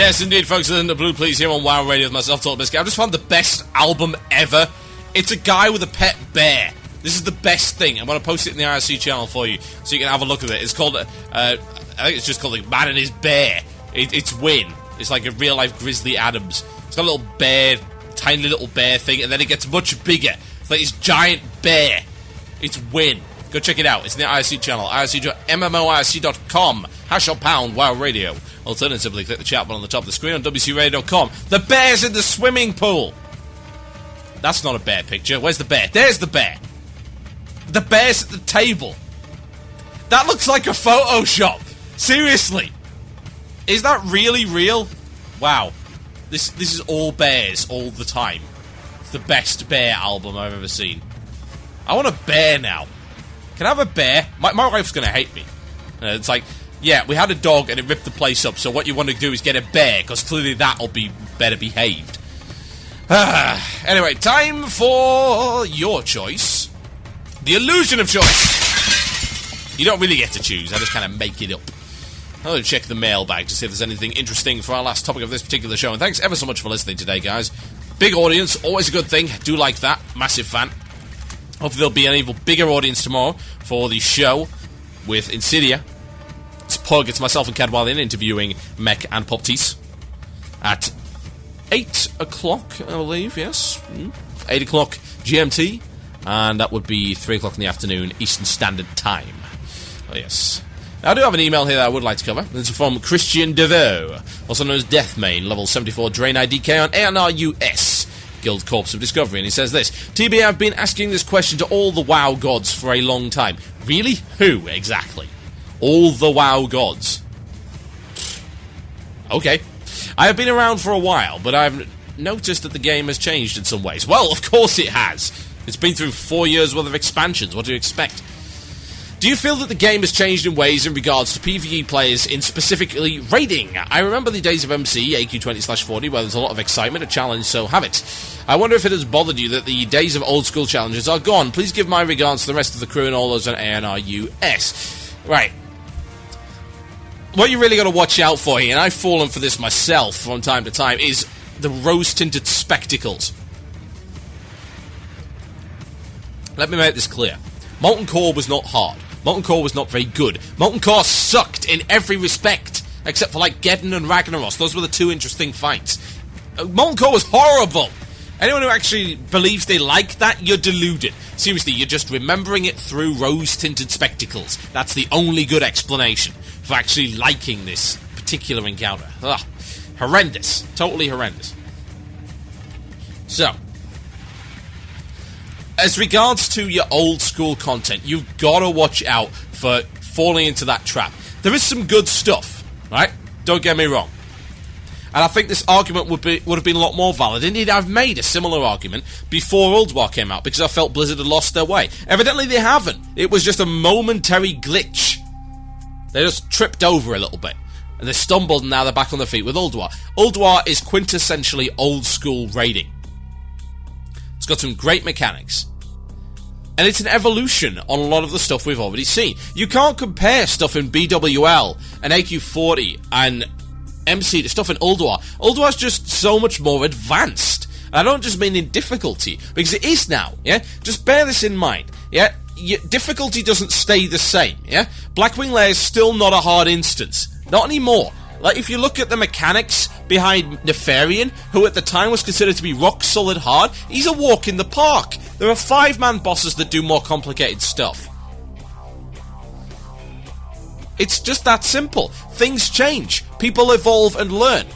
Yes, indeed, folks. Listen to Blue Please here on WoW Radio with myself, Talk Biscuit. I've just found the best album ever. It's a guy with a pet bear. This is the best thing. I'm going to post it in the IRC channel for you so you can have a look at it. It's called, I think it's just called like, Man and His Bear. It's Win. It's like a real-life Grizzly Adams. It's got a little bear, tiny little bear thing, and then it gets much bigger. It's like this giant bear. It's Win. Go check it out. It's in the IRC channel, MMOIRC.com, # WoW Radio. Alternatively, click the chat button on the top of the screen on WCRadio.com. The bear's in the swimming pool. That's not a bear picture. Where's the bear? There's the bear. The bear's at the table. That looks like a Photoshop. Seriously. Is that really real? Wow. This is all bears all the time. It's the best bear album I've ever seen. I want a bear now. Can I have a bear? My wife's going to hate me. It's like, yeah, we had a dog and it ripped the place up, so what you want to do is get a bear, because clearly that'll be better behaved. Anyway, time for your choice. The illusion of choice. You don't really get to choose, I just kind of make it up. I'll check the mailbag to see if there's anything interesting for our last topic of this particular show. And thanks ever so much for listening today, guys. Big audience, always a good thing. Do like that. Massive fan. Hopefully there'll be an even bigger audience tomorrow for the show with Insidia. It's Pug, it's myself and Cadwalian interviewing Mech and Poptees at 8 o'clock, I believe, yes. 8 o'clock GMT, and that would be 3 o'clock in the afternoon Eastern Standard Time. Oh, yes. Now, I do have an email here that I would like to cover. This is from Christian DeVoe, also known as Deathmane, level 74 Drain IDK on ANRUS. Guild Corps of Discovery, and he says this: TB, I've been asking this question to all the WoW gods for a long time. Really? Who, exactly? All the WoW gods. Okay. I have been around for a while, but I've noticed that the game has changed in some ways. Well, of course it has. It's been through 4 years' worth of expansions. What do you expect? Do you feel that the game has changed in ways in regards to PvE players in specifically raiding? I remember the days of MC, AQ20/40, where there's a lot of excitement, a challenge, so have it. I wonder if it has bothered you that the days of old school challenges are gone. Please give my regards to the rest of the crew and all those on ANRUS. Right. What you really got to watch out for here, and I've fallen for this myself from time to time, is the rose-tinted spectacles. Let me make this clear. Molten Core was not hard. Molten Core was not very good. Molten Core sucked in every respect, except for, like, Geddon and Ragnaros. Those were the two interesting fights. Molten Core was horrible. Anyone who actually believes they like that, you're deluded. Seriously, you're just remembering it through rose-tinted spectacles. That's the only good explanation for actually liking this particular encounter. Ugh. Horrendous. Totally horrendous. So, as regards to your old school content, you've got to watch out for falling into that trap. There is some good stuff, right? Don't get me wrong. And I think this argument would have been a lot more valid. Indeed, I've made a similar argument before World War came out, because I felt Blizzard had lost their way. Evidently they haven't. It was just a momentary glitch. They just tripped over a little bit. And they stumbled, and now they're back on their feet with Ulduar. Ulduar is quintessentially old school raiding. It's got some great mechanics. And it's an evolution on a lot of the stuff we've already seen. You can't compare stuff in BWL and AQ40 and MC to stuff in Ulduar. Ulduar's just so much more advanced. And I don't just mean in difficulty, because it is now, yeah? Just bear this in mind, yeah? Difficulty doesn't stay the same, yeah? Blackwing Lair is still not a hard instance. Not anymore. Like, if you look at the mechanics behind Nefarian, who at the time was considered to be rock-solid hard, he's a walk in the park. There are 5-man bosses that do more complicated stuff. It's just that simple. Things change. People evolve and learn.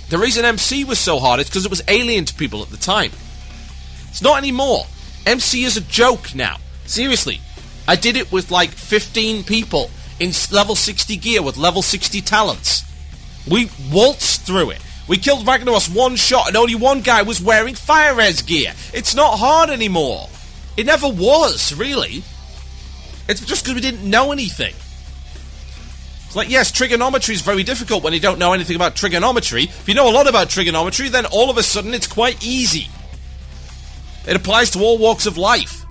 The reason MC was so hard is because it was alien to people at the time. It's not anymore. MC is a joke now. Seriously. I did it with like 15 people in level 60 gear with level 60 talents. We waltzed through it. We killed Ragnaros one shot and only one guy was wearing fire res gear. It's not hard anymore. It never was, really. It's just because we didn't know anything. It's like, yes, trigonometry is very difficult when you don't know anything about trigonometry. If you know a lot about trigonometry, then all of a sudden it's quite easy. It applies to all walks of life.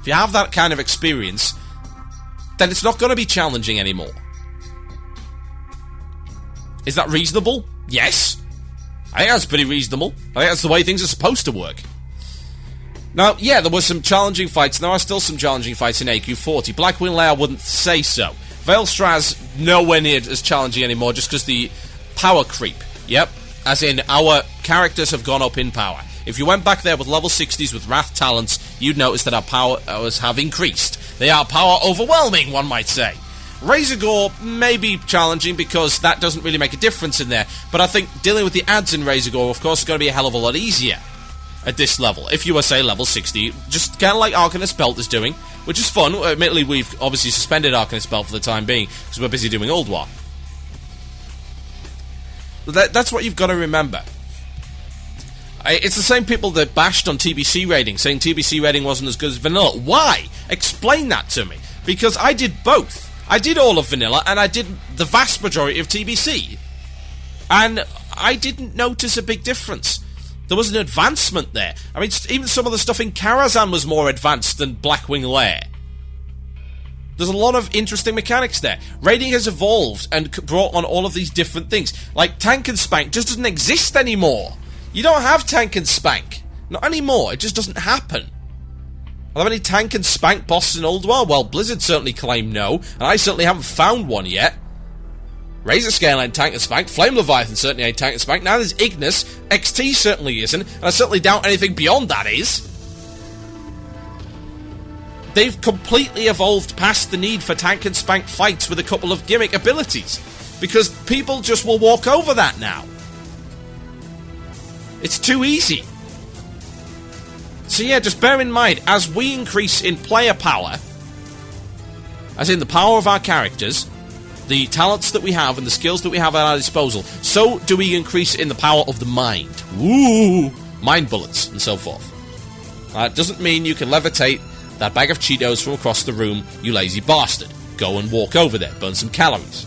If you have that kind of experience, then it's not going to be challenging anymore. Is that reasonable? Yes. I think that's pretty reasonable. I think that's the way things are supposed to work. Now, yeah, there were some challenging fights. There are still some challenging fights in AQ40. Blackwing Lair, I wouldn't say so. Veilstraz, nowhere near as challenging anymore, just because the power creep. Yep. As in, our characters have gone up in power. If you went back there with level 60s with Wrath talents, you'd notice that our powers have increased. They are power overwhelming, one might say. Razor Gore may be challenging because that doesn't really make a difference in there, but I think dealing with the ads in Razor Gore, of course, is going to be a hell of a lot easier at this level. If you were, say, level 60, just kind of like Arcanist Belt is doing, which is fun. Admittedly, we've obviously suspended Arcanist Belt for the time being because we're busy doing Old War. That's what you've got to remember. It's the same people that bashed on TBC rating, saying TBC rating wasn't as good as Vanilla. Why? Explain that to me. Because I did both. I did all of Vanilla, and I did the vast majority of TBC. And I didn't notice a big difference. There was an advancement there. I mean, even some of the stuff in Karazhan was more advanced than Blackwing Lair. There's a lot of interesting mechanics there. Raiding has evolved and brought on all of these different things. Like, Tank and Spank just doesn't exist anymore. You don't have Tank and Spank. Not anymore. It just doesn't happen. Are there any Tank and Spank bosses in Old War? Well, Blizzard certainly claim no, and I certainly haven't found one yet. Razor Scale ain't Tank and Spank. Flame Leviathan certainly ain't Tank and Spank. Now there's Ignis. XT certainly isn't, and I certainly doubt anything beyond that is. They've completely evolved past the need for Tank and Spank fights with a couple of gimmick abilities, because people just will walk over that now. It's too easy. So yeah, just bear in mind, as we increase in player power, as in the power of our characters, the talents that we have and the skills that we have at our disposal, so do we increase in the power of the mind. Woo! Mind bullets, and so forth. That doesn't mean you can levitate that bag of Cheetos from across the room, you lazy bastard. Go and walk over there, burn some calories.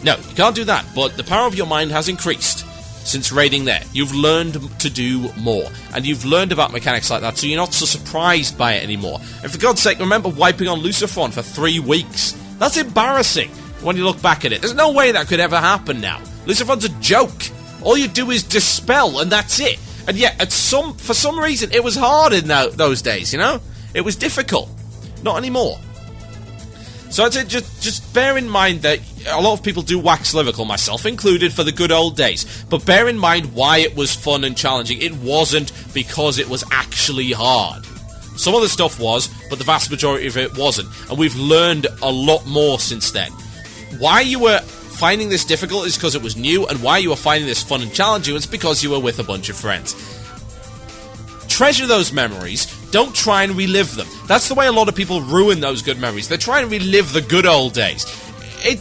No, you can't do that, but the power of your mind has increased since raiding there. You've learned to do more, and you've learned about mechanics like that, so you're not so surprised by it anymore. And for God's sake, remember wiping on Luciphron for 3 weeks. That's embarrassing when you look back at it. There's no way that could ever happen now. Luciphron's a joke. All you do is dispel, and that's it. And yet, for some reason, it was hard in those days, you know? It was difficult. Not anymore. So I'd say just bear in mind that a lot of people do wax lyrical, myself included, for the good old days. But bear in mind why it was fun and challenging. It wasn't because it was actually hard. Some of the stuff was, but the vast majority of it wasn't. And we've learned a lot more since then. Why you were finding this difficult is because it was new, and why you were finding this fun and challenging is because you were with a bunch of friends. Treasure those memories. Don't try and relive them. That's the way a lot of people ruin those good memories. They try and relive the good old days.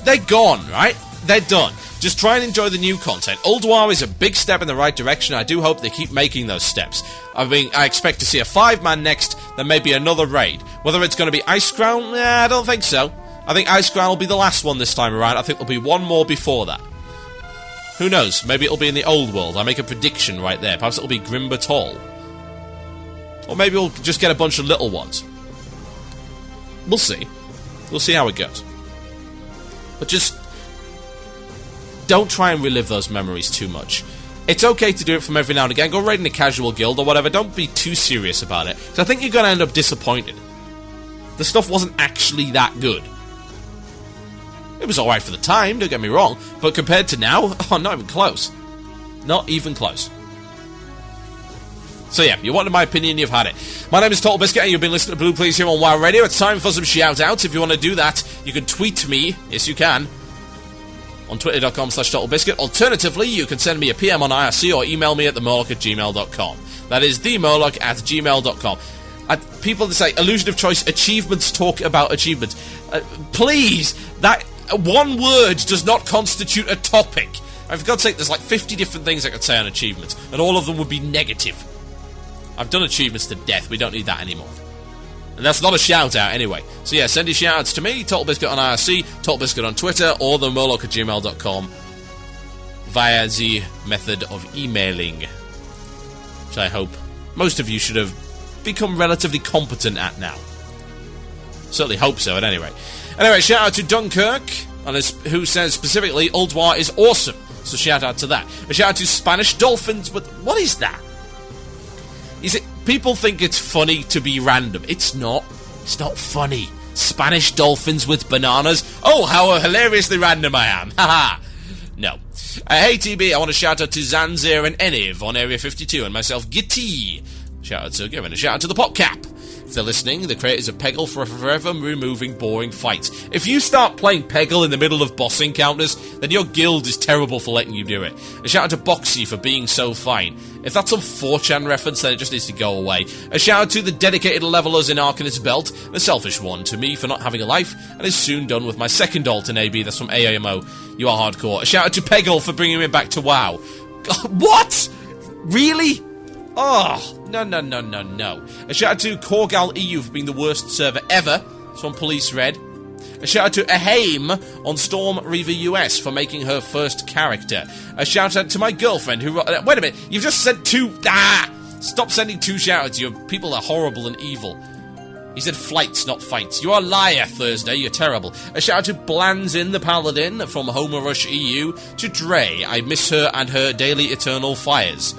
They're gone, right? They're done. Just try and enjoy the new content. Old War is a big step in the right direction. I do hope they keep making those steps. I mean, I expect to see a 5-man next, then maybe another raid. Whether it's going to be Icecrown? I don't think so. I think Icecrown will be the last one this time around. I think there'll be one more before that. Who knows? Maybe it'll be in the old world. I make a prediction right there. Perhaps it'll be Grimbertall. Or maybe we'll just get a bunch of little ones. We'll see. We'll see how it goes. But just don't try and relive those memories too much. It's okay to do it from every now and again. Go raid in a casual guild or whatever. Don't be too serious about it. Because I think you're going to end up disappointed. The stuff wasn't actually that good. It was alright for the time, don't get me wrong. But compared to now, oh, not even close. Not even close. So yeah, you wanted my opinion, you've had it. My name is Total Biscuit, and you've been listening to Blue Please here on WoW Radio. It's time for some shout-outs. If you want to do that, you can tweet me, yes you can, on twitter.com/TotalBiscuit. Alternatively, you can send me a PM on IRC or email me at themurloc@gmail.com. That is themurloc@gmail.com. People that say, illusion of choice, achievements talk about achievements. Please, that one word does not constitute a topic. And for God's sake, there's like 50 different things I could say on achievements, and all of them would be negative. I've done achievements to death. We don't need that anymore. And that's not a shout-out anyway. So yeah, send your shout-outs to me, Total Biscuit on IRC, Total Biscuit on Twitter, or themurloc@gmail.com via the method of emailing, which I hope most of you should have become relatively competent at now. Certainly hope so, at any rate. Anyway, shout-out to Dunkirk, and who says specifically, Ulduar is awesome. So shout out to that. A shout out to Spanish Dolphins, but what is that? Is it, people think it's funny to be random. It's not. It's not funny. Spanish Dolphins with bananas. Oh, how hilariously random I am. Haha. No. Hey TB, I want to shout out to Zanzir and Eniv on Area 52 and myself, Gitty. Shout out to Gavin. A shout out to the PopCap. If they're listening, the creators of Peggle for forever removing boring fights. If you start playing Peggle in the middle of boss encounters, then your guild is terrible for letting you do it. A shout out to Boxy for being so fine. If that's some 4chan reference, then it just needs to go away. A shout out to the dedicated levelers in Arcanist Belt, and a selfish one to me for not having a life, and is soon done with my second ult in AB, that's from AAMO. You are hardcore. A shout out to Peggle for bringing me back to WoW. What? Really? Oh, no. A shout out to Corgal EU for being the worst server ever. It's from Police Red. A shout out to Ahaim on Storm Reaver US for making her first character. A shout out to my girlfriend who... wait a minute, you've just sent two... Stop sending two shout outs. Your people are horrible and evil. He said flights, not fights. You are a liar, Thursday. You're terrible. A shout out to Blanzin the Paladin from Homer Rush EU. To Dre, I miss her and her daily eternal fires.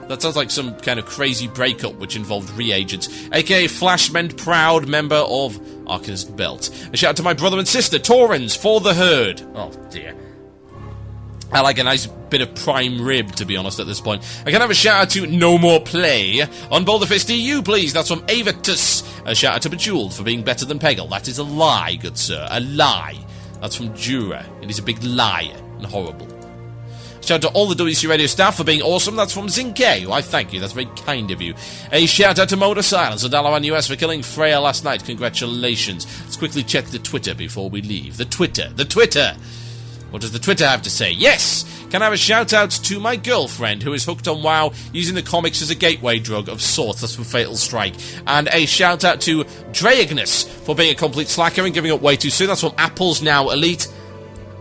That sounds like some kind of crazy breakup which involved reagents. A.k.a. Flashmend proud member of Arcanist Belt. A shout out to my brother and sister, Torrens, for the herd. Oh, dear. I like a nice bit of prime rib, to be honest, at this point. I can have a shout out to No More Play on Boulder Fist EU, please. That's from Avatus. A shout out to Bejeweled for being better than Peggle. That is a lie, good sir. A lie. That's from Jura. It is a big lie and horrible. Shout out to all the WC Radio staff for being awesome. That's from Zinke. Why, thank you. That's very kind of you. A shout out to Motor Silence and Dalawan US for killing Freya last night. Congratulations. Let's quickly check the Twitter before we leave. The Twitter. What does the Twitter have to say? Yes! Can I have a shout out to my girlfriend who is hooked on WoW using the comics as a gateway drug of sorts. That's from Fatal Strike. And a shout out to Dreagnus for being a complete slacker and giving up way too soon. That's from Apples Now Elite.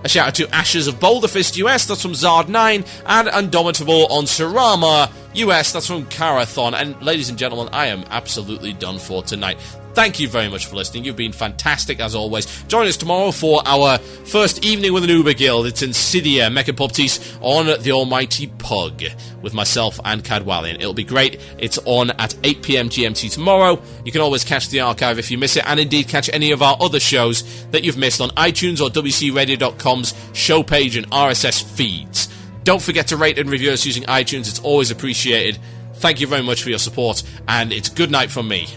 A shout out to Ashes of Boulder Fist US, that's from Zard9, and Undomitable on Sarama US, that's from Carathon. And ladies and gentlemen, I am absolutely done for tonight. Thank you very much for listening. You've been fantastic as always. Join us tomorrow for our first evening with an Uber Guild. It's in Cydia, Mecha Pupties on the Almighty Pug with myself and Cadwallian. It'll be great. It's on at 8 PM GMT tomorrow. You can always catch the archive if you miss it, and indeed catch any of our other shows that you've missed on iTunes or WCRadio.com's show page and RSS feeds. Don't forget to rate and review us using iTunes. It's always appreciated. Thank you very much for your support, and it's good night from me.